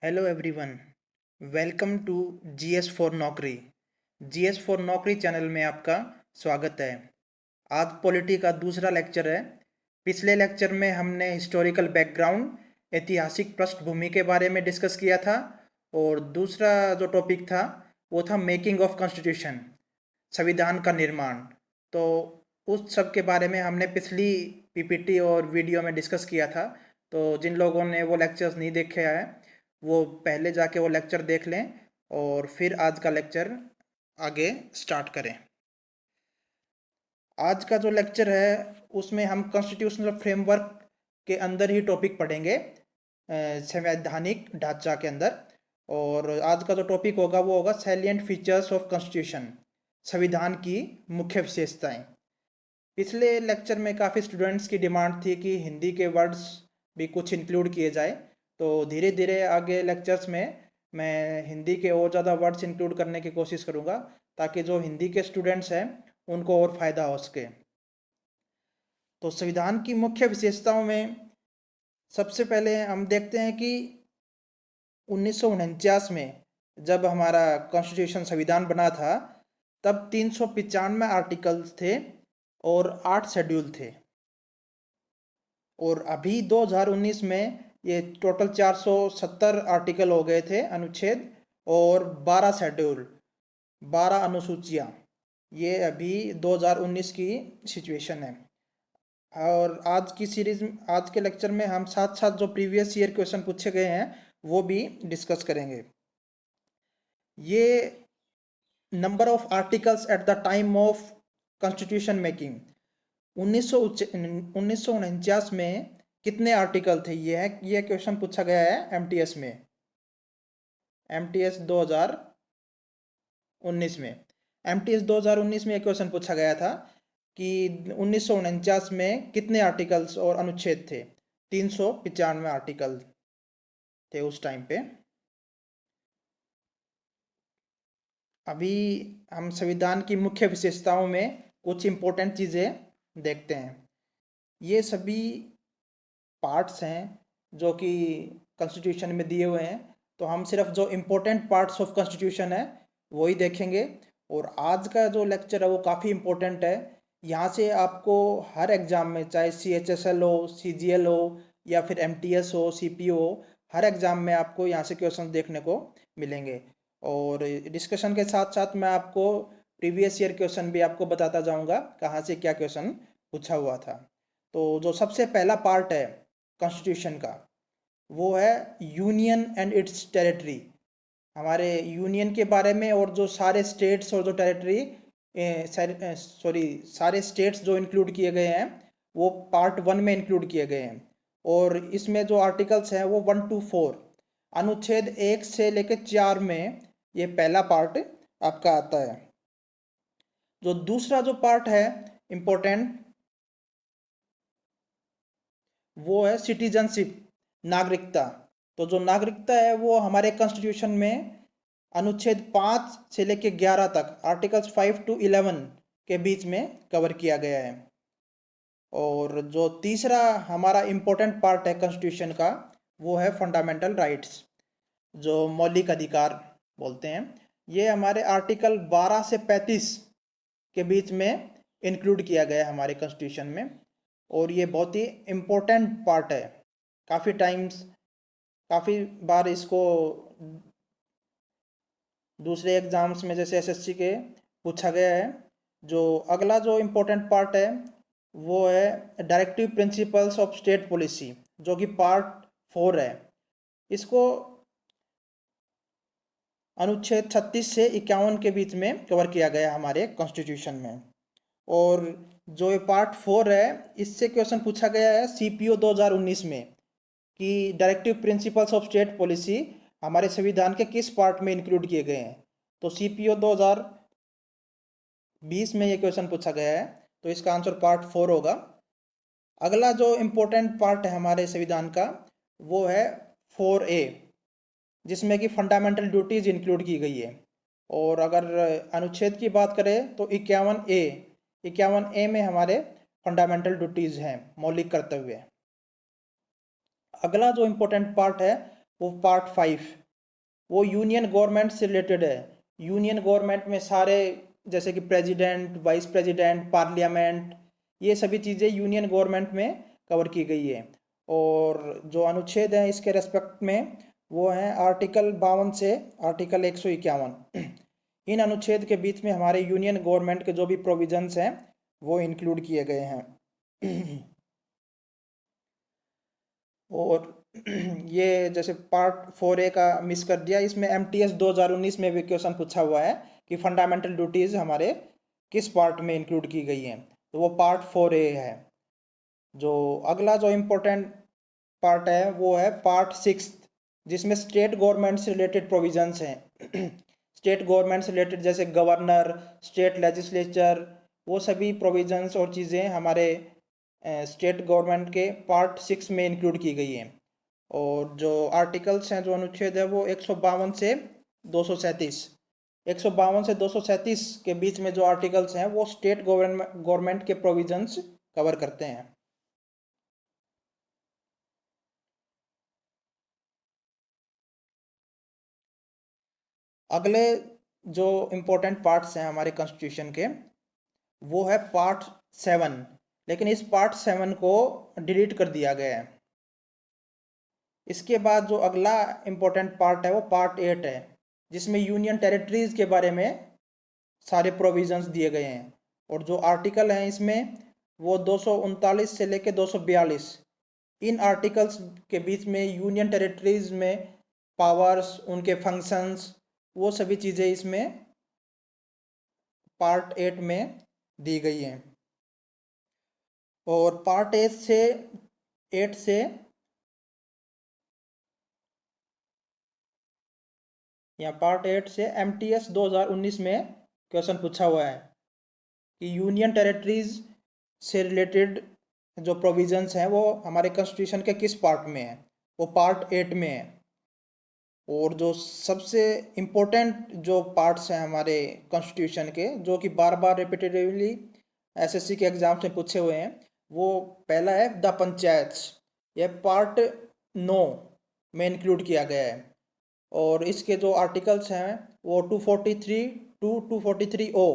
Hello everyone, welcome to GS for नौकरी। GS for नौकरी channel में आपका स्वागत है। आज पॉलिटी का दूसरा लेक्चर है। पिछले लेक्चर में हमने हिस्टोरिकल बैकग्राउंड, ऐतिहासिक पृष्ठभूमि के बारे में डिस्कस किया था और दूसरा जो टॉपिक था वो था मेकिंग ऑफ कॉन्स्टिट्यूशन, संविधान का निर्माण। तो उस सब के बारे में हमने पिछली पीपीटी और वीडियो में डिस्कस किया था। तो जिन लोगों ने वो लेक्चर्स नहीं देखे हैं वो पहले जाके वो लेक्चर देख लें और फिर आज का लेक्चर आगे स्टार्ट करें। आज का जो लेक्चर है उसमें हम कॉन्स्टिट्यूशनल फ्रेमवर्क के अंदर ही टॉपिक पढ़ेंगे, संवैधानिक ढांचा के अंदर। और आज का जो टॉपिक होगा वो होगा सैलिएंट फीचर्स ऑफ कॉन्स्टिट्यूशन, संविधान की मुख्य विशेषताएं। पिछले लेक्चर में काफ़ी स्टूडेंट्स की डिमांड थी कि हिंदी के वर्ड्स भी कुछ इंक्लूड किए जाए, तो धीरे धीरे आगे लेक्चर्स में मैं हिंदी के और ज़्यादा वर्ड्स इंक्लूड करने की कोशिश करूँगा ताकि जो हिंदी के स्टूडेंट्स हैं उनको और फ़ायदा हो सके। तो संविधान की मुख्य विशेषताओं में सबसे पहले हम देखते हैं कि 1949 में जब हमारा कॉन्स्टिट्यूशन संविधान बना था तब 395 आर्टिकल्स थे और 8 शेड्यूल थे। और अभी 2019 में ये टोटल 470 आर्टिकल हो गए थे, अनुच्छेद, और 12 शेड्यूल, 12 अनुसूचियाँ। ये अभी 2019 की सिचुएशन है। और आज की सीरीज, आज के लेक्चर में हम साथ साथ जो प्रीवियस ईयर क्वेश्चन पूछे गए हैं वो भी डिस्कस करेंगे। ये number of articles at the time of constitution making, 1949 में कितने आर्टिकल थे, ये क्वेश्चन पूछा गया है एमटीएस में, एमटीएस 2019 में। एमटीएस 2019 में ये क्वेश्चन पूछा गया था कि 1949 में कितने आर्टिकल्स और अनुच्छेद थे। 395 आर्टिकल थे उस टाइम पे। अभी हम संविधान की मुख्य विशेषताओं में कुछ इंपॉर्टेंट चीज़ें देखते हैं। ये सभी पार्ट्स हैं जो कि कॉन्स्टिट्यूशन में दिए हुए हैं, तो हम सिर्फ जो इम्पोर्टेंट पार्ट्स ऑफ कॉन्स्टिट्यूशन है वही देखेंगे। और आज का जो लेक्चर है वो काफ़ी इम्पोर्टेंट है। यहाँ से आपको हर एग्ज़ाम में, चाहे CHSL हो, CGL हो या फिर MTS हो, CPO हो, हर एग्ज़ाम में आपको यहाँ से क्वेश्चन देखने को मिलेंगे। और डिस्कशन के साथ साथ मैं आपको प्रीवियस ईयर क्वेश्चन भी आपको बताता जाऊँगा कहाँ से क्या क्वेश्चन पूछा हुआ था। तो जो सबसे पहला पार्ट है कॉन्स्टिट्यूशन का वो है यूनियन एंड इट्स टेरिटरी। हमारे यूनियन के बारे में और जो सारे स्टेट्स और जो टेरिटरी, सारे स्टेट्स जो इंक्लूड किए गए हैं वो पार्ट 1 में इंक्लूड किए गए हैं। और इसमें जो आर्टिकल्स हैं वो 1 to 4, अनुच्छेद 1 से लेकर 4 में ये पहला पार्ट आपका आता है। जो दूसरा जो पार्ट है इम्पोर्टेंट वो है सिटीजनशिप, नागरिकता। तो जो नागरिकता है वो हमारे कॉन्स्टिट्यूशन में अनुच्छेद 5 से लेकर 11 तक, आर्टिकल्स 5 to 11 के बीच में कवर किया गया है। और जो तीसरा हमारा इम्पोर्टेंट पार्ट है कॉन्स्टिट्यूशन का वो है फंडामेंटल राइट्स, जो मौलिक अधिकार बोलते हैं। ये हमारे आर्टिकल 12 से 35 के बीच में इंक्लूड किया गया है हमारे कॉन्स्टिट्यूशन में। और ये बहुत ही इम्पोर्टेंट पार्ट है। काफ़ी बार इसको दूसरे एग्जाम्स में जैसे SSC के पूछा गया है। जो अगला जो इम्पोर्टेंट पार्ट है वो है directive principles of state policy, जो कि पार्ट 4 है। इसको अनुच्छेद 36 से 51 के बीच में कवर किया गया हमारे कॉन्स्टिट्यूशन में। और जो ये पार्ट 4 है इससे क्वेश्चन पूछा गया है CPO 2019 में कि directive principles of state policy हमारे संविधान के किस पार्ट में इंक्लूड किए गए हैं। तो CPO 2020 में ये क्वेश्चन पूछा गया है, तो इसका आंसर पार्ट 4 होगा। अगला जो इम्पोर्टेंट पार्ट है हमारे संविधान का वो है 4A, जिसमें कि फंडामेंटल ड्यूटीज इंक्लूड की गई है। और अगर अनुच्छेद की बात करें तो 51A में हमारे फंडामेंटल ड्यूटीज हैं, मौलिक कर्तव्य। अगला जो इम्पोर्टेंट पार्ट है वो पार्ट 5 वो यूनियन गवर्नमेंट से रिलेटेड है। यूनियन गवर्नमेंट में सारे जैसे कि प्रेसिडेंट, वाइस प्रेसिडेंट, पार्लियामेंट, ये सभी चीज़ें यूनियन गवर्नमेंट में कवर की गई है। और जो अनुच्छेद हैं इसके रेस्पेक्ट में वो हैं आर्टिकल 52 से आर्टिकल 151। इन अनुच्छेद के बीच में हमारे यूनियन गवर्नमेंट के जो भी प्रोविजंस हैं वो इंक्लूड किए गए हैं। और ये जैसे पार्ट 4A का मिस कर दिया, इसमें MTS 2019 में भी क्वेश्चन पूछा हुआ है कि फंडामेंटल ड्यूटीज़ हमारे किस पार्ट में इंक्लूड की गई हैं, तो वो पार्ट 4A है। जो अगला जो इम्पोर्टेंट पार्ट है वो है पार्ट 6, जिसमें स्टेट गवर्नमेंट से रिलेटेड प्रोविजंस हैं। स्टेट गवर्नमेंट से रिलेटेड जैसे गवर्नर, स्टेट लेजिस्लेचर, वो सभी प्रोविजंस और चीज़ें हमारे स्टेट गवर्नमेंट के पार्ट 6 में इंक्लूड की गई हैं। और जो आर्टिकल्स हैं, जो अनुच्छेद है वो 152 से 237, 152 से 237 के बीच में जो आर्टिकल्स हैं वो स्टेट गवर्नमेंट के प्रोविजंस कवर करते हैं। अगले जो इम्पोर्टेंट पार्ट्स हैं हमारे कॉन्स्टिट्यूशन के वो है पार्ट 7, लेकिन इस पार्ट 7 को डिलीट कर दिया गया है। इसके बाद जो अगला इम्पोर्टेंट पार्ट है वो पार्ट 8 है, जिसमें यूनियन टेरिटरीज के बारे में सारे प्रोविजंस दिए गए हैं। और जो आर्टिकल हैं इसमें वो 239 से लेकर 242, इन आर्टिकल्स के बीच में यूनियन टेरिटरीज में पावर्स, उनके फंक्शंस, वो सभी चीज़ें इसमें पार्ट 8 में दी गई हैं। और पार्ट 8 से या पार्ट 8 से MTS 2019 में क्वेश्चन पूछा हुआ है कि यूनियन टेरिटरीज से रिलेटेड जो प्रोविजंस हैं वो हमारे कॉन्स्टिट्यूशन के किस पार्ट में है, वो पार्ट 8 में है। और जो सबसे इम्पोर्टेंट जो पार्ट्स हैं हमारे कॉन्स्टिट्यूशन के, जो कि बार बार रिपीटेटिवली SSC के एग्जाम्स में पूछे हुए हैं, वो पहला है द पंचायत्स। यह पार्ट 9 में इंक्लूड किया गया है। और इसके जो आर्टिकल्स हैं वो 243 टू 243 ओ,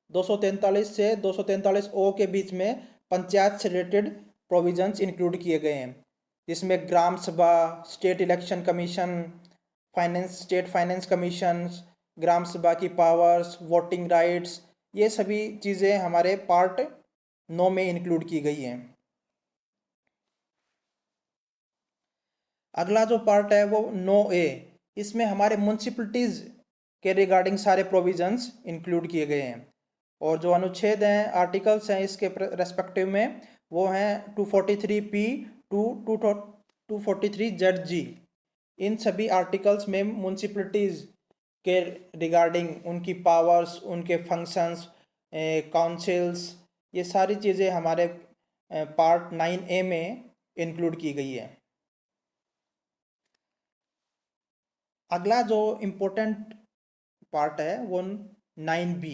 243 से 243 ओ के बीच में पंचायत से रिलेटेड प्रोविजंस इंक्लूड किए गए हैं, जिसमें gram sabha, state election commission, state finance commission, gram sabha की पावर्स, वोटिंग राइट्स, ये सभी चीज़ें हमारे पार्ट 9 में इंक्लूड की गई हैं। अगला जो पार्ट है वो 9A, इसमें हमारे म्यूनसिपलिटीज़ के रिगार्डिंग सारे प्रोविजंस इंक्लूड किए गए हैं। और जो अनुच्छेद हैं, आर्टिकल्स हैं इसके रेस्पेक्टिव में वो हैं 243P टू 243ZG। इन सभी आर्टिकल्स में म्यूनसिपलिटीज़ के रिगार्डिंग उनकी पावर्स, उनके फंक्शंस, काउंसिल्स, ये सारी चीज़ें हमारे पार्ट 9A में इंक्लूड की गई है। अगला जो इम्पोर्टेंट पार्ट है वो 9B।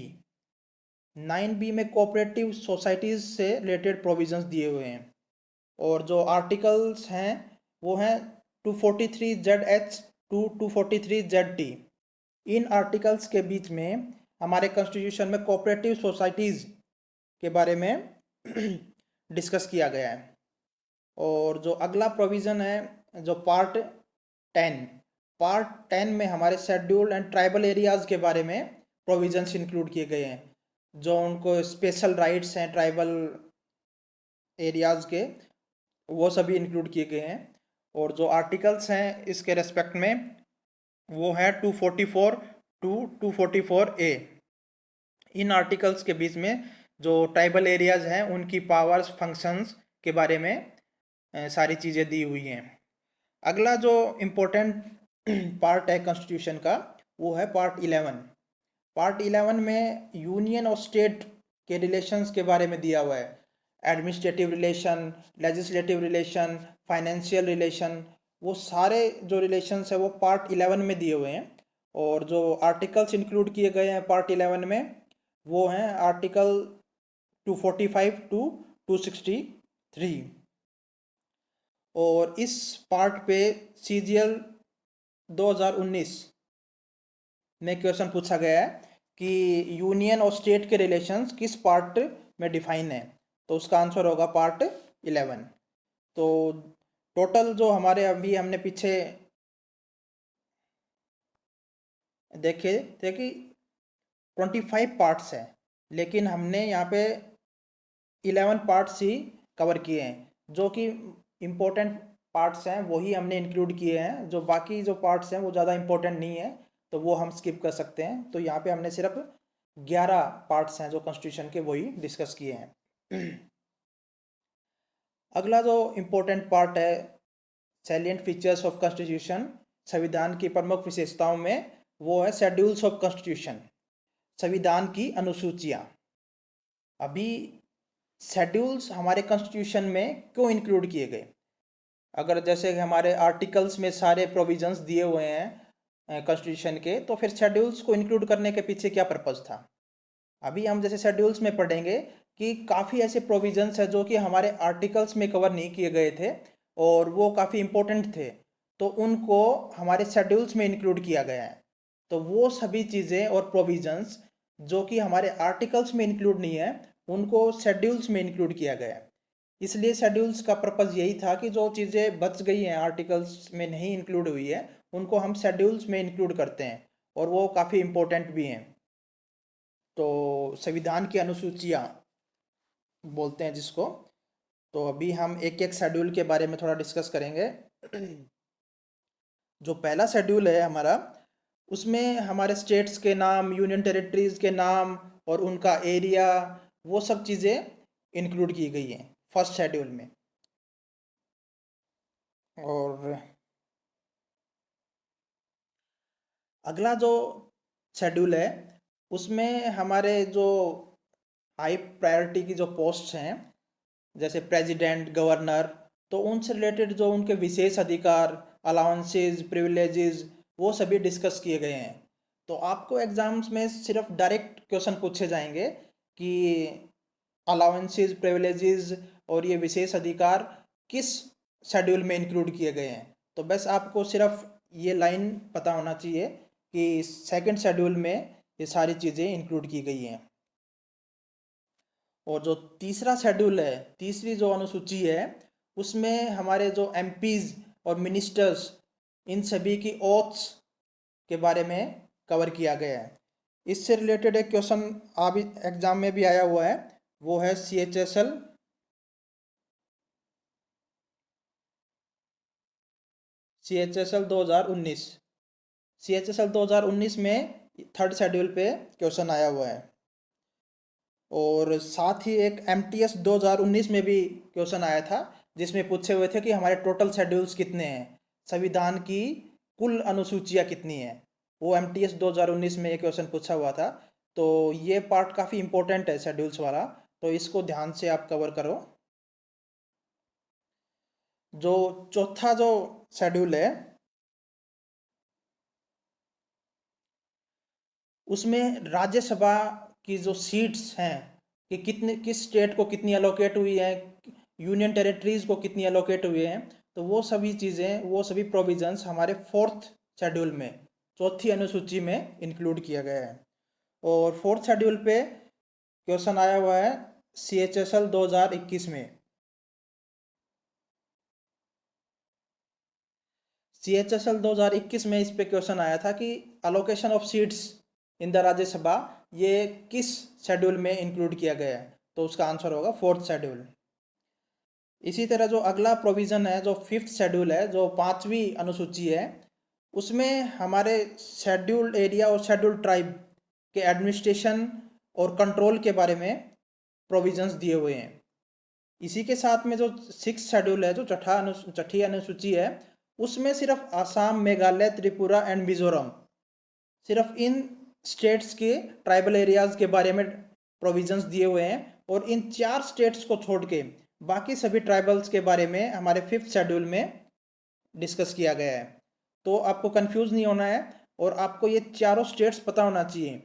9B में कोऑपरेटिव सोसाइटीज़ से रिलेटेड प्रोविजंस दिए हुए हैं। और जो आर्टिकल्स हैं वो हैं 243ZH to 243ZT। In articles के बीच में हमारे कॉन्स्टिट्यूशन में कोऑपरेटिव सोसाइटीज़ के बारे में डिस्कस किया गया है। और जो अगला प्रोविज़न है जो पार्ट 10 में हमारे शेड्यूल्ड एंड ट्राइबल एरियाज़ के बारे में प्रोविजंस इंक्लूड किए गए हैं, जो उनको स्पेशल राइट्स हैं ट्राइबल एरियाज़ के, वो सभी इंक्लूड किए गए हैं। और जो आर्टिकल्स हैं इसके रेस्पेक्ट में वो है 244 टू 244A। इन आर्टिकल्स के बीच में जो ट्राइबल एरियाज़ हैं उनकी पावर्स, फंक्शंस के बारे में सारी चीज़ें दी हुई हैं। अगला जो इम्पोर्टेंट पार्ट है कॉन्स्टिट्यूशन का वो है पार्ट 11। पार्ट 11 में यूनियन और स्टेट के रिलेशंस के बारे में दिया हुआ है। Administrative relation, legislative relation, financial relation, वो सारे जो रिलेशंस है वो पार्ट 11 में दिए हुए हैं। और जो आर्टिकल्स इंक्लूड किए गए हैं पार्ट 11 में वो हैं आर्टिकल 245 टू 263। और इस पार्ट पे CGL 2019 में क्वेश्चन पूछा गया है कि यूनियन और स्टेट के रिलेशंस किस पार्ट में डिफाइन है, तो उसका आंसर होगा पार्ट 11। तो टोटल जो हमारे अभी हमने पीछे देखे थे कि 25 पार्ट्स हैं, लेकिन हमने यहाँ पे 11 पार्ट्स ही कवर किए हैं। जो कि इम्पोर्टेंट पार्ट्स हैं वही हमने इंक्लूड किए हैं, जो बाकी जो पार्ट्स हैं वो ज़्यादा इम्पोर्टेंट नहीं है, तो वो हम स्किप कर सकते हैं। तो यहाँ पे हमने सिर्फ 11 पार्ट्स हैं जो कॉन्स्टिट्यूशन के, वही डिस्कस किए हैं। अगला जो इम्पोर्टेंट पार्ट है, सैलिएंट फीचर्स ऑफ कॉन्स्टिट्यूशन, संविधान की प्रमुख विशेषताओं में, वो है शेड्यूल्स ऑफ कॉन्स्टिट्यूशन, संविधान की अनुसूचियाँ। अभी शेड्यूल्स हमारे कॉन्स्टिट्यूशन में क्यों इंक्लूड किए गए? अगर जैसे हमारे आर्टिकल्स में सारे प्रोविजंस दिए हुए हैं कॉन्स्टिट्यूशन के, तो फिर शेड्यूल्स को इंक्लूड करने के पीछे क्या पर्पज़ था? अभी हम जैसे शेड्यूल्स में पढ़ेंगे कि काफ़ी ऐसे प्रोविजंस हैं जो कि हमारे आर्टिकल्स में कवर नहीं किए गए थे और वो काफ़ी इंपॉर्टेंट थे, तो उनको हमारे शेड्यूल्स में इंक्लूड किया गया है। तो वो सभी चीज़ें और प्रोविजंस जो कि हमारे आर्टिकल्स में इंक्लूड नहीं है, उनको शेड्यूल्स में इंक्लूड किया गया है। इसलिए शेड्यूल्स का पर्पज़ यही था कि जो चीज़ें बच गई हैं, आर्टिकल्स में नहीं इंक्लूड हुई है, उनको हम शेड्यूल्स में इंक्लूड करते हैं और वो काफ़ी इंपॉर्टेंट भी हैं। तो संविधान की अनुसूचियाँ बोलते हैं जिसको। तो अभी हम एक एक शेड्यूल के बारे में थोड़ा डिस्कस करेंगे। जो पहला शेड्यूल है हमारा, उसमें हमारे स्टेट्स के नाम, यूनियन टेरिटरीज के नाम और उनका एरिया, वो सब चीज़ें इंक्लूड की गई हैं फर्स्ट शेड्यूल में। और अगला जो शेड्यूल है, उसमें हमारे जो हाई प्रायोरिटी की जो पोस्ट्स हैं, जैसे प्रेसिडेंट, गवर्नर, तो उनसे रिलेटेड जो उनके विशेष अधिकार, अलाउंसेस, प्रिविलेजेस, वो सभी डिस्कस किए गए हैं। तो आपको एग्जाम्स में सिर्फ डायरेक्ट क्वेश्चन पूछे जाएंगे कि अलाउंसेस, प्रिविलेजेस और ये विशेष अधिकार किस शेड्यूल में इंक्लूड किए गए हैं। तो बस आपको सिर्फ ये लाइन पता होना चाहिए कि सेकंड शेड्यूल में ये सारी चीज़ें इंक्लूड की गई हैं। और जो तीसरा शेड्यूल है, तीसरी जो अनुसूची है, उसमें हमारे जो एमपीज और मिनिस्टर्स, इन सभी की ओथ्स के बारे में कवर किया गया है। इससे रिलेटेड एक क्वेश्चन अभी एग्जाम में भी आया हुआ है, वो है CHSL CHSL 2019। CHSL 2019 में थर्ड शेड्यूल पे क्वेश्चन आया हुआ है। और साथ ही एक MTS 2019 में भी क्वेश्चन आया था, जिसमें पूछे हुए थे कि हमारे टोटल शेड्यूल्स कितने हैं, संविधान की कुल अनुसूचियाँ कितनी हैं। वो MTS 2019 में ये क्वेश्चन पूछा हुआ था। तो ये पार्ट काफ़ी इंपॉर्टेंट है शेड्यूल्स वाला, तो इसको ध्यान से आप कवर करो। जो चौथा जो शेड्यूल है, उसमें राज्यसभा की जो सीट्स हैं कि कितने, किस स्टेट को कितनी अलोकेट हुई है, यूनियन टेरिटरीज को कितनी अलोकेट हुई हैं, तो वो सभी चीज़ें, वो सभी प्रोविजंस हमारे फोर्थ शेड्यूल में, चौथी अनुसूची में इंक्लूड किया गया है। और फोर्थ शेड्यूल पे क्वेश्चन आया हुआ है CHSL 2021 में। CHSL 2021 में इस पे क्वेश्चन आया था कि allocation of seats in the Rajya Sabha, ये किस शेड्यूल में इंक्लूड किया गया है, तो उसका आंसर होगा फोर्थ शेड्यूल। इसी तरह जो अगला प्रोविज़न है, जो फिफ्थ शेड्यूल है, जो पांचवी अनुसूची है, उसमें हमारे शेड्यूल्ड एरिया और शेड्यूल्ड ट्राइब के एडमिनिस्ट्रेशन और कंट्रोल के बारे में प्रोविजंस दिए हुए हैं। इसी के साथ में जो सिक्स शेड्यूल है, जो छठी अनुसूची है, उसमें सिर्फ आसाम, मेघालय, त्रिपुरा एंड मिजोरम, सिर्फ इन स्टेट्स के ट्राइबल एरियाज़ के बारे में प्रोविजंस दिए हुए हैं। और इन चार स्टेट्स को छोड़ के बाकी सभी ट्राइबल्स के बारे में हमारे फिफ्थ शेड्यूल में डिस्कस किया गया है। तो आपको कंफ्यूज नहीं होना है, और आपको ये चारों स्टेट्स पता होना चाहिए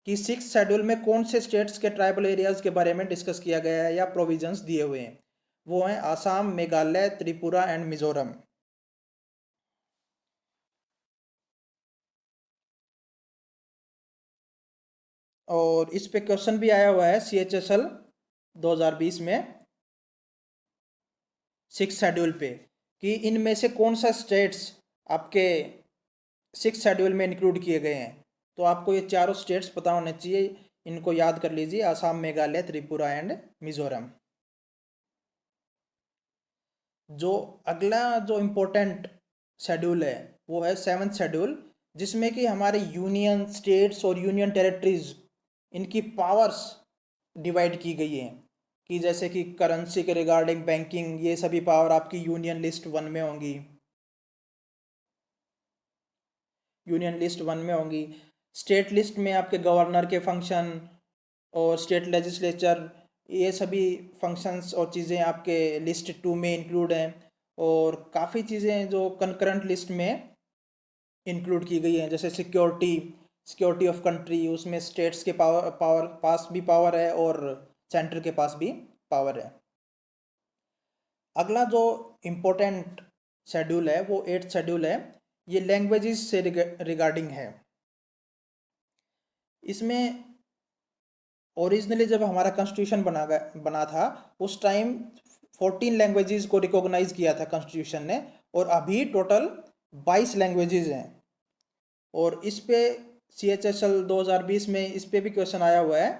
कि सिक्स शेड्यूल में कौन से स्टेट्स के ट्राइबल एरियाज़ के बारे में डिस्कस किया गया है या प्रोविजंस दिए हुए हैं। वो हैं आसाम, मेघालय, त्रिपुरा एंड मिजोरम। और इस पे क्वेश्चन भी आया हुआ है CHSL 2020 में 6 शेड्यूल पे कि इनमें से कौन सा स्टेट्स आपके 6 शेड्यूल में इंक्लूड किए गए हैं। तो आपको ये चारों स्टेट्स पता होने चाहिए, इनको याद कर लीजिए, असम, मेघालय, त्रिपुरा एंड मिजोरम। जो अगला जो इम्पोर्टेंट शेड्यूल है वो है 7th शेड्यूल, जिसमें कि हमारे यूनियन स्टेट्स और यूनियन टेरिटरीज इनकी पावर्स डिवाइड की गई है कि जैसे कि करेंसी के रिगार्डिंग बैंकिंग, ये सभी पावर आपकी यूनियन लिस्ट 1 में होंगी, स्टेट लिस्ट में आपके गवर्नर के फंक्शन और स्टेट लेजिस्लेचर, ये सभी फंक्शंस और चीज़ें आपके लिस्ट 2 में इंक्लूड हैं। और काफ़ी चीज़ें जो कंकरेंट लिस्ट में इंक्लूड की गई हैं, जैसे सिक्योरिटी ऑफ कंट्री, उसमें स्टेट्स के पास भी पावर है और सेंटर के पास भी पावर है। अगला जो इम्पोर्टेंट शेड्यूल है वो 8th शेड्यूल है, ये लैंग्वेजेस से रिगार्डिंग है। इसमें ओरिजिनली जब हमारा कॉन्स्टिट्यूशन बना था उस टाइम 14 लैंग्वेजेस को रिकॉग्नाइज किया था कॉन्स्टिट्यूशन ने, और अभी टोटल 22 लैंग्वेजेस हैं। और इस पे CHSL 2020 में इस पे भी क्वेश्चन आया हुआ है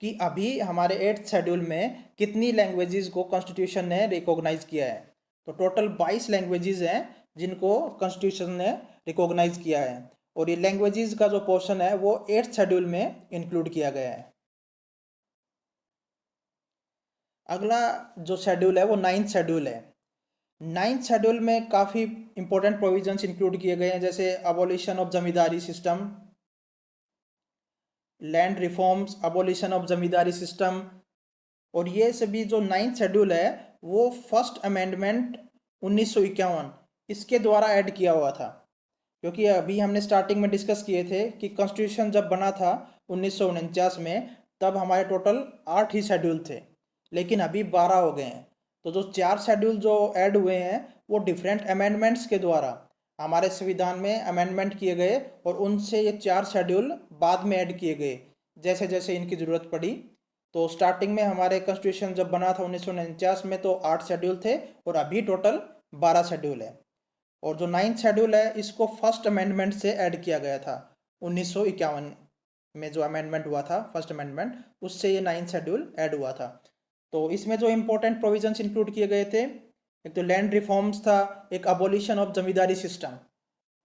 कि अभी हमारे 8th शेड्यूल में कितनी लैंग्वेजेस को कॉन्स्टिट्यूशन ने रिकॉग्नाइज किया है। तो टोटल 22 लैंग्वेजेस हैं जिनको कॉन्स्टिट्यूशन ने रिकॉग्नाइज किया है, और ये लैंग्वेजेस का जो पोर्शन है वो 8th शेड्यूल में इंक्लूड किया गया है। अगला जो शेड्यूल है वो 9th शेड्यूल है। 9th शेड्यूल में काफ़ी इंपॉर्टेंट प्रोविजंस इंक्लूड किए गए हैं, जैसे abolition of zamindari system, land reforms, abolition of zamindari system. और ये सभी जो 9th शेड्यूल है वो फर्स्ट अमेंडमेंट 1951 इसके द्वारा ऐड किया हुआ था। क्योंकि अभी हमने स्टार्टिंग में डिस्कस किए थे कि कॉन्स्टिट्यूशन जब बना था 1949 में, तब हमारे टोटल 8 ही शेड्यूल थे, लेकिन अभी 12 हो गए हैं। तो जो 4 शेड्यूल जो ऐड हुए हैं वो डिफरेंट अमेंडमेंट्स के द्वारा हमारे संविधान में अमेंडमेंट किए गए, और उनसे ये 4 शेड्यूल बाद में ऐड किए गए जैसे जैसे इनकी ज़रूरत पड़ी। तो स्टार्टिंग में हमारे कॉन्स्टिट्यूशन जब बना था 1949 में तो 8 शेड्यूल थे, और अभी टोटल 12 शेड्यूल है। और जो 9th शेड्यूल है इसको फर्स्ट अमेंडमेंट से ऐड किया गया था 1951 में, जो अमेंडमेंट हुआ था फर्स्ट अमेंडमेंट, उससे ये 9th शेड्यूल ऐड हुआ था। तो इसमें जो इंपॉर्टेंट प्रोविजंस इंक्लूड किए गए थे, एक तो लैंड रिफॉर्म्स था, एक अबोलिशन ऑफ जमींदारी सिस्टम,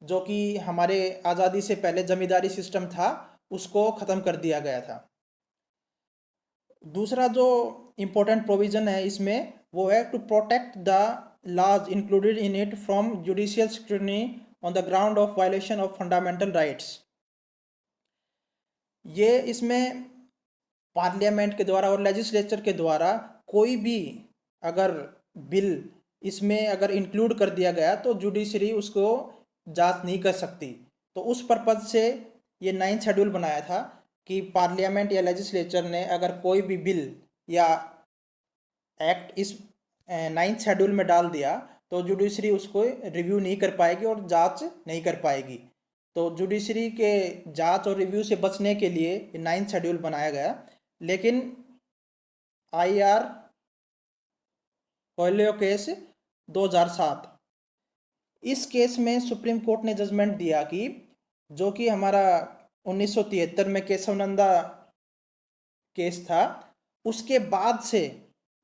जो कि हमारे आज़ादी से पहले जमींदारी सिस्टम था उसको ख़त्म कर दिया गया था। दूसरा जो इम्पोर्टेंट प्रोविज़न है इसमें वो है to protect the laws included in it from judicial scrutiny on the ground of violation of fundamental rights। ये इसमें पार्लियामेंट के द्वारा और लेजिस्लेचर के द्वारा कोई भी अगर बिल इसमें अगर इंक्लूड कर दिया गया तो जुडिशरी उसको जांच नहीं कर सकती। तो उस पर्पज़ से ये 9th शेड्यूल बनाया था कि पार्लियामेंट या लेजिस्लेचर ने अगर कोई भी बिल या एक्ट इस 9th शेड्यूल में डाल दिया तो जुडिशरी उसको रिव्यू नहीं कर पाएगी और जांच नहीं कर पाएगी। तो जुडिशरी के जांच और रिव्यू से बचने के लिए 9th शेड्यूल बनाया गया। लेकिन IR कोयलियो केस 2007, इस केस में सुप्रीम कोर्ट ने जजमेंट दिया कि जो कि हमारा 1973 में केशवनंदा केस था, उसके बाद से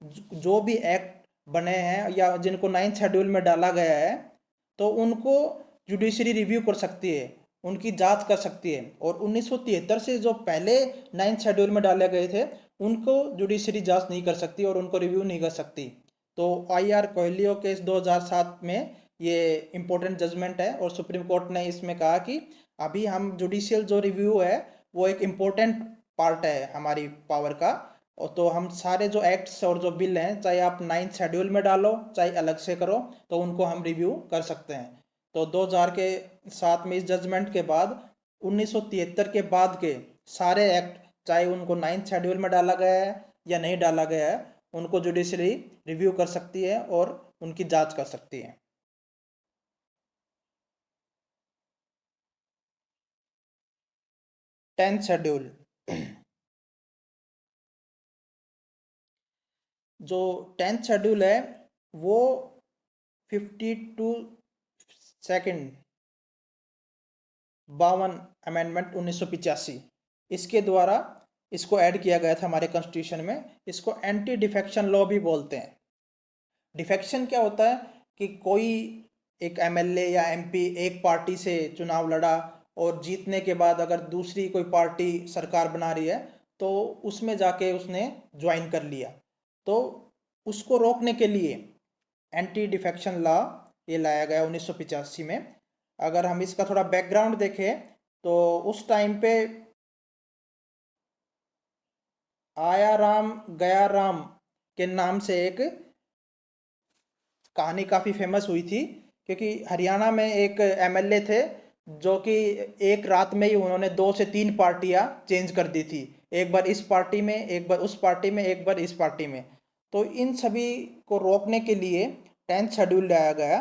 जो भी एक्ट बने हैं या जिनको 9th शेड्यूल में डाला गया है तो उनको जुडिशरी रिव्यू कर सकती है, उनकी जांच कर सकती है। और 1973 से जो पहले 9th शेड्यूल में डाले गए थे उनको जुडिशरी जांच नहीं कर सकती और उनको रिव्यू नहीं कर सकती। तो IR कोयलियो केस 2007 में ये इम्पोर्टेंट जजमेंट है, और सुप्रीम कोर्ट ने इसमें कहा कि अभी हम जुडिशियल जो रिव्यू है वो एक इम्पोर्टेंट पार्ट है हमारी पावर का। और तो हम सारे जो एक्ट्स और जो बिल हैं, चाहे आप 9th शेड्यूल में डालो चाहे अलग से करो, तो उनको हम रिव्यू कर सकते हैं। तो 2000 के साथ में इस जजमेंट के बाद 1973 के बाद के सारे एक्ट, चाहे उनको 9th शेड्यूल में डाला गया है या नहीं डाला गया है, उनको जुडिशरी रिव्यू कर सकती है और उनकी जांच कर सकती है। 10th schedule. जो 10th शेड्यूल है वो 52 सेकंड 52 अमेंडमेंट 1985 इसके द्वारा इसको ऐड किया गया था हमारे कॉन्स्टिट्यूशन में। इसको एंटी डिफेक्शन लॉ भी बोलते हैं। डिफेक्शन क्या होता है कि कोई एक एमएलए या एमपी एक पार्टी से चुनाव लड़ा और जीतने के बाद अगर दूसरी कोई पार्टी सरकार बना रही है तो उसमें जाके उसने ज्वाइन कर लिया, तो उसको रोकने के लिए एंटी डिफेक्शन लॉ ये लाया गया 1985 में। अगर हम इसका थोड़ा बैकग्राउंड देखें तो उस टाइम पे आया राम गया राम के नाम से एक कहानी काफ़ी फेमस हुई थी, क्योंकि हरियाणा में एक एमएलए थे जो कि एक रात में ही उन्होंने 2 से 3 पार्टियां चेंज कर दी थी। एक बार इस पार्टी में, एक बार उस पार्टी में, एक बार इस पार्टी में। तो इन सभी को रोकने के लिए 10th शेड्यूल लाया गया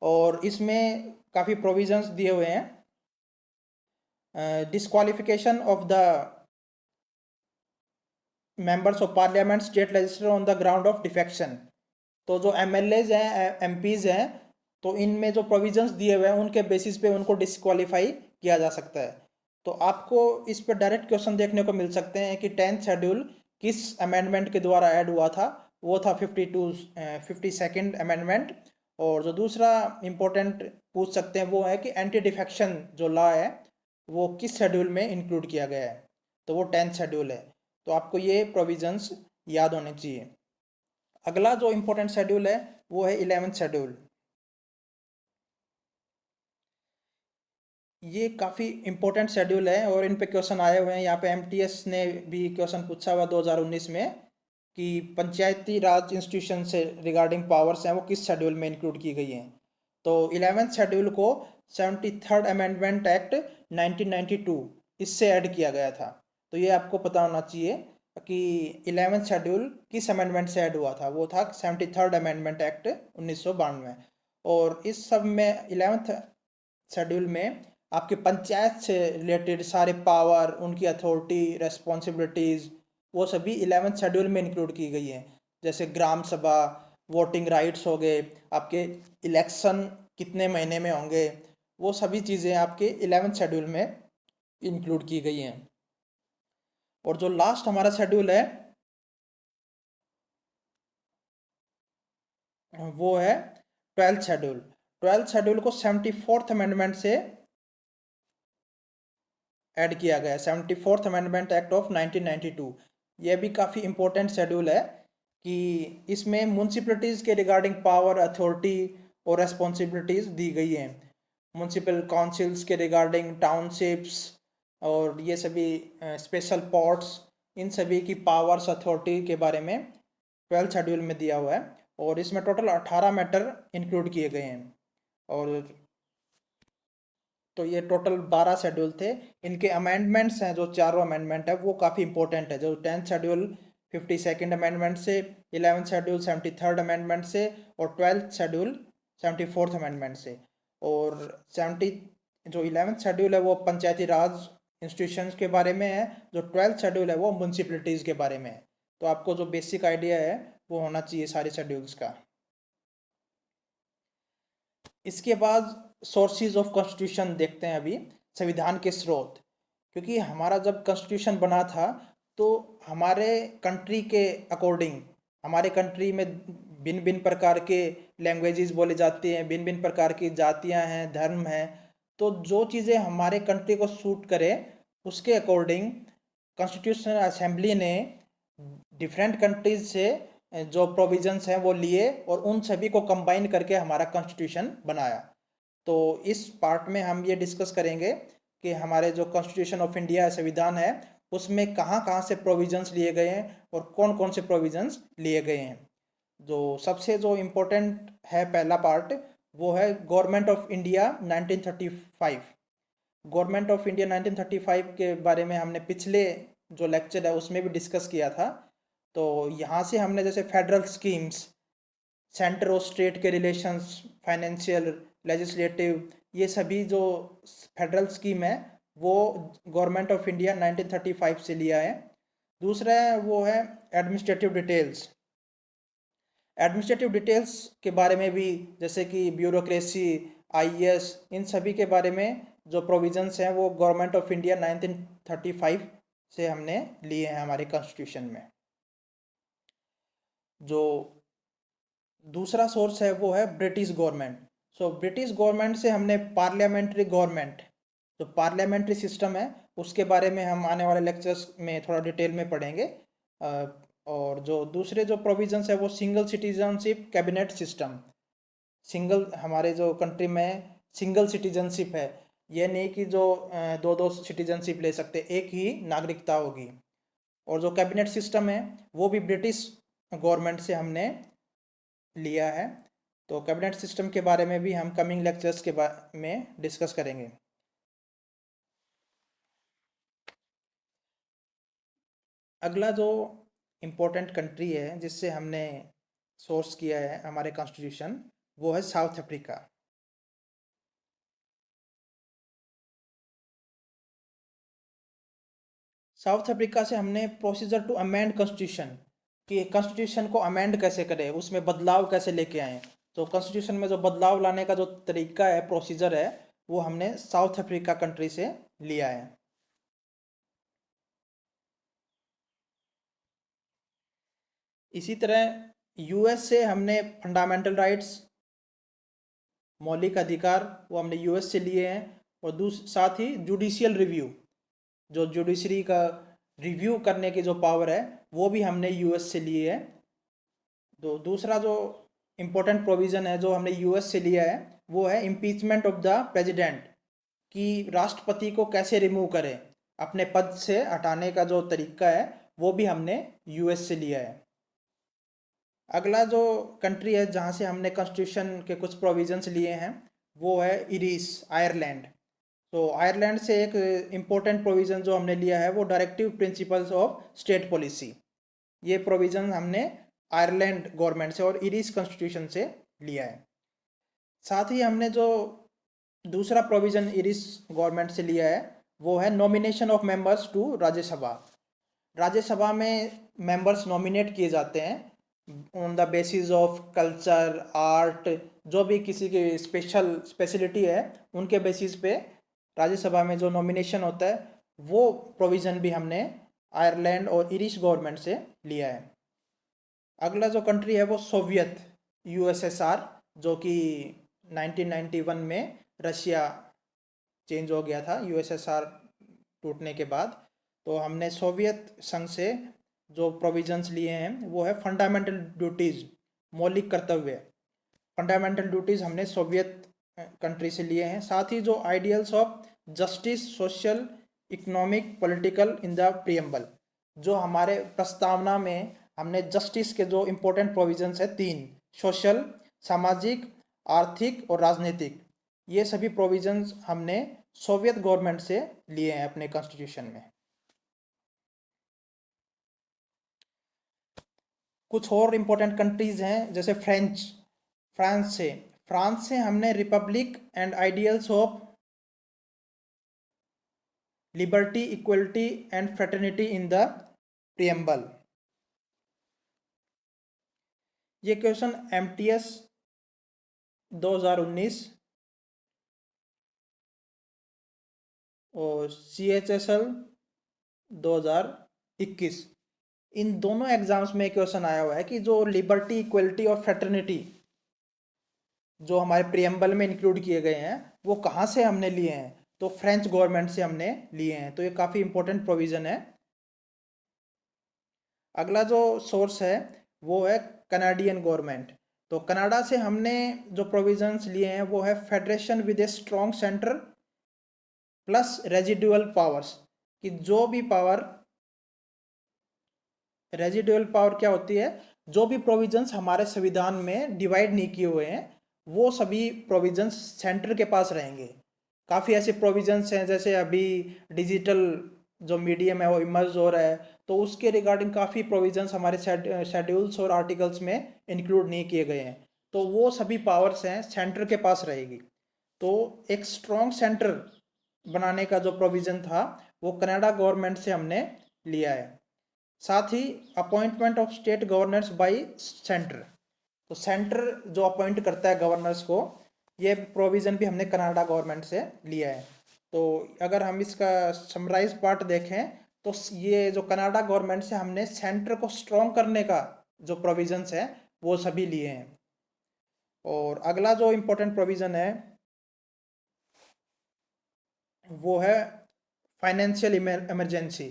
और इसमें काफ़ी प्रोविजंस दिए हुए हैं। Disqualification of the members of parliament state legislature on the ground of defection. तो जो एमएलएज हैं, एमपीज हैं, तो इनमें जो प्रोविजंस दिए हुए हैं उनके बेसिस पे उनको डिस्क्वालीफाई किया जा सकता है। तो आपको इस पर डायरेक्ट क्वेश्चन देखने को मिल सकते हैं कि 10th शेड्यूल किस अमेंडमेंट के द्वारा ऐड हुआ था। वो था 52 अमेंडमेंट। और जो दूसरा इम्पोर्टेंट पूछ सकते हैं वो है कि एंटी डिफेक्शन जो लॉ है वो किस शेड्यूल में इंक्लूड किया गया है, तो वो 10th शेड्यूल है। तो आपको ये प्रोविजंस याद होने चाहिए। अगला जो इम्पोर्टेंट शेड्यूल है वो है 11th शेड्यूल। ये काफ़ी इम्पोर्टेंट शेड्यूल है और इन पे क्वेश्चन आए हुए हैं। यहाँ पे एमटीएस ने भी क्वेश्चन पूछा हुआ 2019 में कि पंचायती राज इंस्टीट्यूशन से रिगार्डिंग पावर्स हैं वो किस शेड्यूल में इंक्लूड की गई हैं। तो 11th शेड्यूल को 73rd अमेंडमेंट एक्ट 1992 इससे ऐड किया गया था। तो ये आपको पता होना चाहिए कि 11th शेड्यूल किस अमेंडमेंट से ऐड हुआ था। वो था 73rd अमेंडमेंट एक्ट 1992। और इस सब में 11th शेड्यूल में आपके पंचायत से रिलेटेड सारे पावर, उनकी अथॉरिटी, रेस्पॉन्सिबिलिटीज़ वो सभी 11th शेड्यूल में इंक्लूड की गई हैं। जैसे ग्राम सभा, वोटिंग राइट्स हो गए, आपके इलेक्शन कितने महीने में होंगे, वो सभी चीज़ें आपके 11th शेड्यूल में इंक्लूड की गई हैं। और जो लास्ट हमारा शेड्यूल है वो है 12th शेड्यूल। 12th शेड्यूल को 74th अमेंडमेंट से ऐड किया गया है, 74th अमेंडमेंट एक्ट ऑफ 1992। ये भी काफ़ी इंपॉर्टेंट शेड्यूल है कि इसमें म्यूनसिपलिटीज़ के रिगार्डिंग पावर, अथॉरिटी और रेस्पॉन्सिबिलिटीज़ दी गई हैं। म्यूनसिपल काउंसिल्स के रिगार्डिंग, टाउनशिप्स और ये सभी स्पेशल पोर्ट्स, इन सभी की पावर्स, अथॉरिटी के बारे में 12th शेड्यूल में दिया हुआ है। और इसमें टोटल 18 मैटर इंक्लूड किए गए हैं। और तो ये टोटल 12 शेड्यूल थे। इनके अमेंडमेंट्स हैं, जो चारों अमेंडमेंट है वो काफ़ी इंपॉर्टेंट है। जो 10th शेड्यूल 52nd अमेंडमेंट से, 11th शेड्यूल 73rd अमेंडमेंट से और 12th शेड्यूल 74th अमेंडमेंट से। और 70 जो 11th शेड्यूल है वो पंचायती राज इंस्टीट्यूशंस के बारे में है, जो 12th शेड्यूल है वो म्यूनसिपलिटीज़ के बारे में है। तो आपको जो बेसिक आइडिया है वो होना चाहिए सारे शेड्यूल्स का। इसके बाद सोर्सेज ऑफ कॉन्स्टिट्यूशन देखते हैं अभी, संविधान के स्रोत। क्योंकि हमारा जब कॉन्स्टिट्यूशन बना था तो हमारे कंट्री के अकॉर्डिंग, हमारे कंट्री में भिन्न भिन्न प्रकार के लैंग्वेजेस बोले जाते हैं, भिन्न भिन्न प्रकार की जातियां हैं, धर्म हैं। तो जो चीज़ें हमारे कंट्री को सूट करे उसके अकॉर्डिंग कॉन्स्टिट्यूशनल असेंबली ने डिफरेंट कंट्रीज से जो प्रोविजंस हैं वो लिए और उन सभी को कंबाइन करके हमारा कॉन्स्टिट्यूशन बनाया। तो इस पार्ट में हम ये डिस्कस करेंगे कि हमारे जो कॉन्स्टिट्यूशन ऑफ इंडिया संविधान है उसमें कहाँ कहाँ से प्रोविजंस लिए गए हैं और कौन कौन से प्रोविजंस लिए गए हैं। जो सबसे जो इम्पोर्टेंट है पहला पार्ट वो है government of India 1935। Government of India 1935 के बारे में हमने पिछले जो लेक्चर है उसमें भी डिस्कस किया था। तो यहाँ से हमने जैसे फेडरल स्कीम्स, सेंटर और स्टेट के रिलेशंस, फाइनेंशियल, लेजिस्लेटिव, ये सभी जो फेडरल स्कीम है वो गवर्नमेंट ऑफ इंडिया 1935 से लिया है। दूसरा है वो है एडमिनिस्ट्रेटिव डिटेल्स। एडमिनिस्ट्रेटिव डिटेल्स के बारे में भी, जैसे कि ब्यूरोक्रेसी, आईएएस, इन सभी के बारे में जो प्रोविजंस हैं वो गवर्नमेंट ऑफ इंडिया 1935 से हमने लिए हैं हमारे कॉन्स्टिट्यूशन में। जो दूसरा सोर्स है वो है British government. So British government से हमने पार्लियामेंट्री गवर्नमेंट, जो पार्लियामेंट्री सिस्टम है उसके बारे में हम आने वाले लेक्चर्स में थोड़ा डिटेल में पढ़ेंगे। और जो दूसरे जो प्रोविजंस है वो single citizenship cabinet system. Single, हमारे जो कंट्री में सिंगल सिटीजनशिप है, ये नहीं कि जो दो दो सिटीजनशिप ले सकते, एक ही नागरिकता होगी। और जो कैबिनेट सिस्टम है वो भी ब्रिटिश गवर्नमेंट से हमने लिया है। तो कैबिनेट सिस्टम के बारे में भी हम कमिंग लेक्चर्स के बारे में डिस्कस करेंगे। अगला जो इम्पोर्टेंट कंट्री है जिससे हमने सोर्स किया है हमारे कॉन्स्टिट्यूशन, वो है साउथ अफ्रीका। साउथ अफ्रीका से हमने प्रोसीजर टू अमेंड कॉन्स्टिट्यूशन, कि कॉन्स्टिट्यूशन को अमेंड कैसे करें, उसमें बदलाव कैसे लेके आए। तो कॉन्स्टिट्यूशन में जो बदलाव लाने का जो तरीका है, प्रोसीजर है, वो हमने साउथ अफ्रीका कंट्री से लिया है। इसी तरह यूएस से हमने फंडामेंटल राइट्स, मौलिक अधिकार, वो हमने यूएस से लिए हैं। और साथ ही जुडिशियल रिव्यू, जो जुडिशरी का रिव्यू करने की जो पावर है वो भी हमने यूएस से लिए है। तो दूसरा जो इम्पोर्टेंट प्रोविज़न है जो हमने यूएस से लिया है वो है इम्पीचमेंट ऑफ द प्रेसिडेंट, कि राष्ट्रपति को कैसे रिमूव करें, अपने पद से हटाने का जो तरीका है वो भी हमने यूएस से लिया है। अगला जो कंट्री है जहाँ से हमने कॉन्स्टिट्यूशन के कुछ प्रोविजंस लिए हैं वो है इरीस, आयरलैंड। तो आयरलैंड से एक इम्पोर्टेंट प्रोविज़न जो हमने लिया है वो directive principles of state policy. ये प्रोविज़न हमने आयरलैंड गवर्नमेंट से और इरीस कॉन्स्टिट्यूशन से लिया है। साथ ही हमने जो दूसरा प्रोविज़न इरीस गवर्नमेंट से लिया है वो है nomination of members to Rajya Sabha. Rajya Sabha में मेंबर्स नॉमिनेट किए जाते हैं on the basis of culture, art, जो भी किसी की स्पेशलिटी है उनके बेसिस पे राज्यसभा में जो नॉमिनेशन होता है, वो प्रोविज़न भी हमने आयरलैंड और इरिश गवर्नमेंट से लिया है। अगला जो कंट्री है वो सोवियत यूएसएसआर, जो कि 1991 में रशिया चेंज हो गया था यूएसएसआर टूटने के बाद। तो हमने सोवियत संघ से जो प्रोविजंस लिए हैं वो है फंडामेंटल ड्यूटीज़, मौलिक कर्तव्य। फंडामेंटल ड्यूटीज़ हमने सोवियत कंट्री से लिए हैं। साथ ही जो ideals of justice, social, economic, political in the preamble, जो हमारे प्रस्तावना में हमने जस्टिस के जो इम्पोर्टेंट प्रोविजंस है तीन, सोशल, सामाजिक, आर्थिक और राजनीतिक, ये सभी प्रोविजंस हमने सोवियत गवर्नमेंट से लिए हैं अपने कॉन्स्टिट्यूशन में। कुछ और इम्पोर्टेंट कंट्रीज हैं जैसे फ्रांस से हमने Republic and ideals of liberty, equality and fraternity in the preamble. ये क्वेश्चन एमटीएस 2019 और सीएचएसएल 2021, इन दोनों एग्जाम्स में क्वेश्चन आया हुआ है कि जो लिबर्टी, इक्वलिटी और फ्रेटर्निटी जो हमारे प्रियम्बल में इंक्लूड किए गए हैं वो कहाँ से हमने लिए हैं, तो फ्रेंच गवर्नमेंट से हमने लिए हैं। तो ये काफ़ी इंपॉर्टेंट प्रोविज़न है। अगला जो सोर्स है वो है कनाडियन गवर्नमेंट। तो कनाडा से हमने जो प्रोविजंस लिए हैं वो है federation with a strong centre plus residual powers, कि जो भी पावर, रेजिडुअल पावर क्या होती है, जो भी प्रोविजंस हमारे संविधान में डिवाइड नहीं किए हुए हैं वो सभी प्रोविजंस सेंटर के पास रहेंगे। काफ़ी ऐसे प्रोविजंस हैं जैसे अभी डिजिटल जो मीडियम है वो इमर्ज हो रहा है, तो उसके रिगार्डिंग काफ़ी प्रोविजंस हमारे शेड्यूल्स और आर्टिकल्स में इंक्लूड नहीं किए गए हैं। तो वो सभी पावर्स हैं सेंटर के पास रहेगी। तो एक स्ट्रॉन्ग सेंटर बनाने का जो प्रोविज़न था वो कनाडा गवर्नमेंट से हमने लिया है। साथ ही appointment of state governors by centre, तो सेंटर जो अपॉइंट करता है गवर्नर्स को, ये प्रोविज़न भी हमने कनाडा गवर्नमेंट से लिया है। तो अगर हम इसका समराइज पार्ट देखें तो ये जो कनाडा गवर्नमेंट से हमने सेंटर को स्ट्रॉन्ग करने का जो प्रोविजंस है वो सभी लिए हैं। और अगला जो इम्पोर्टेंट प्रोविज़न है वो है फाइनेंशियल इमरजेंसी।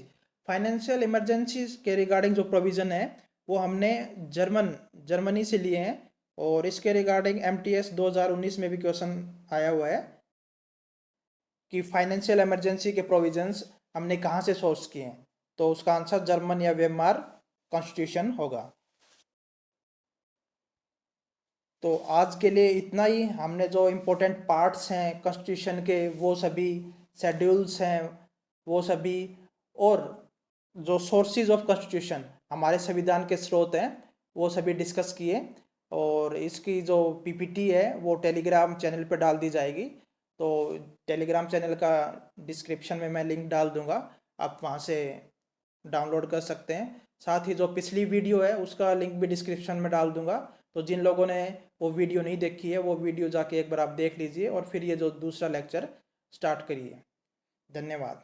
फाइनेंशियल इमरजेंसी के रिगार्डिंग जो प्रोविज़न है वो हमने जर्मनी से लिए हैं। और इसके रिगार्डिंग MTS 2019 में भी क्वेश्चन आया हुआ है कि फाइनेंशियल इमरजेंसी के प्रोविजंस हमने कहाँ से सोर्स किए हैं, तो उसका आंसर जर्मन या वेमार कॉन्स्टिट्यूशन होगा। तो आज के लिए इतना ही। हमने जो इम्पोर्टेंट पार्ट्स हैं कॉन्स्टिट्यूशन के वो सभी, शेड्यूल्स हैं वो सभी, और जो सोर्सेज ऑफ कॉन्स्टिट्यूशन हमारे संविधान के स्रोत हैं वो सभी डिस्कस किए। और इसकी जो PPT है वो टेलीग्राम चैनल पर डाल दी जाएगी। तो टेलीग्राम चैनल का डिस्क्रिप्शन में मैं लिंक डाल दूंगा, आप वहाँ से डाउनलोड कर सकते हैं। साथ ही जो पिछली वीडियो है उसका लिंक भी डिस्क्रिप्शन में डाल दूंगा। तो जिन लोगों ने वो वीडियो नहीं देखी है वो वीडियो जाके एक बार आप देख लीजिए और फिर ये जो दूसरा लेक्चर स्टार्ट करिए। धन्यवाद।